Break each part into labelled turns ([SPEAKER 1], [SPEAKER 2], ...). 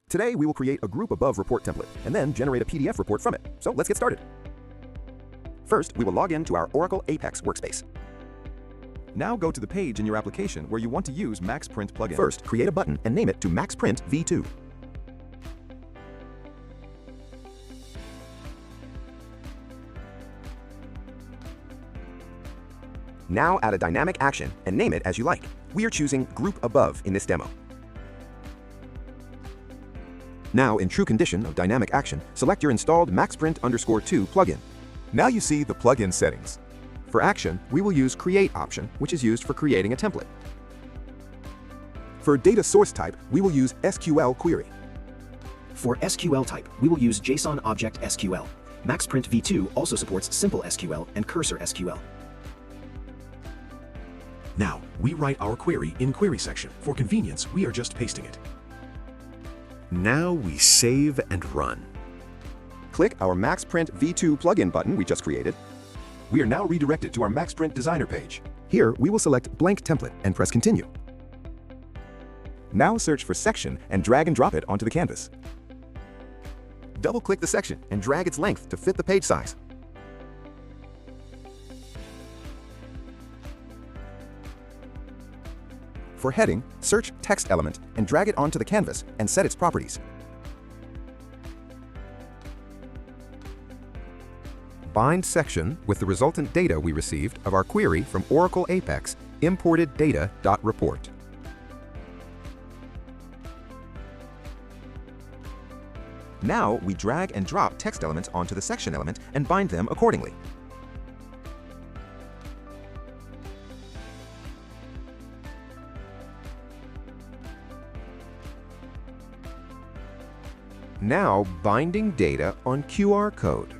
[SPEAKER 1] Today, we will create a group above report template and then generate a PDF report from it. So let's get started. First, we will log in to our Oracle Apex workspace. Now go to the page in your application where you want to use MaxPrint plugin. First, create a button and name it to MaxPrint V2. Now add a dynamic action and name it as you like. We are choosing Group Above in this demo. Now, in true condition of dynamic action, select your installed MaxPrint_2 plugin.
[SPEAKER 2] Now you see the plugin settings.
[SPEAKER 1] For action, we will use Create option, which is used for creating a template. For data source type, we will use SQL query.
[SPEAKER 3] For SQL type, we will use JSON Object SQL. MaxPrint V2 also supports Simple SQL and Cursor SQL.
[SPEAKER 4] Now, we write our query in Query section. For convenience, we are just pasting it.
[SPEAKER 5] Now we save and run.
[SPEAKER 1] Click our MaxPrint V2 plugin button we just created.
[SPEAKER 2] We are now redirected to our MaxPrint Designer page.
[SPEAKER 1] Here, we will select Blank Template and press Continue.
[SPEAKER 2] Now search for Section and drag and drop it onto the canvas.
[SPEAKER 1] Double-click the section and drag its length to fit the page size. For heading, search Text element and drag it onto the canvas and set its properties. Bind section with the resultant data we received of our query from Oracle Apex imported data.report. Now we drag and drop text elements onto the section element and bind them accordingly. Now binding data on QR code.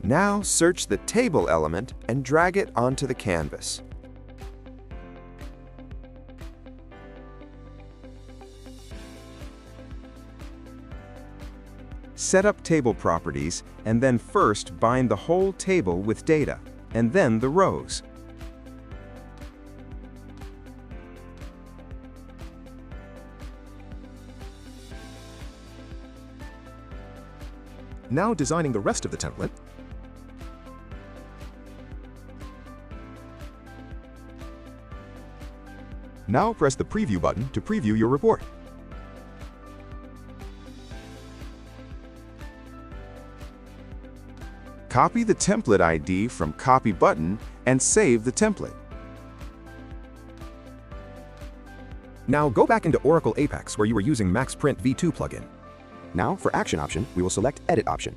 [SPEAKER 1] Now search the table element and drag it onto the canvas. Set up table properties and then first bind the whole table with data, and then the rows. Now designing the rest of the template. Now press the Preview button to preview your report. Copy the template ID from Copy button and save the template. Now go back into Oracle Apex where you were using MaxPrint V2 plugin. Now for Action option, we will select Edit option.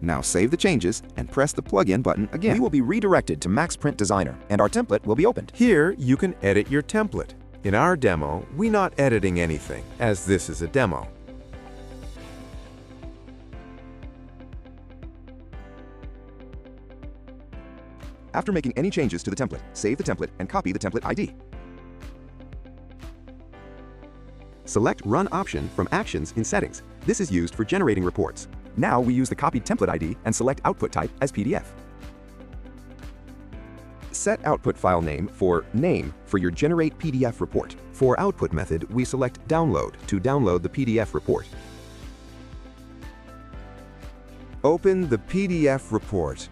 [SPEAKER 1] Now save the changes and press the plugin button again. We will be redirected to MaxPrint Designer and our template will be opened.
[SPEAKER 5] Here you can edit your template. In our demo, we're not editing anything, as this is a demo.
[SPEAKER 1] After making any changes to the template, save the template and copy the template ID. Select Run option from Actions in Settings. This is used for generating reports. Now we use the copied template ID and select Output type as PDF. Set output file name for Name for your Generate PDF report. For Output method, we select Download to download the PDF report. Open the PDF report.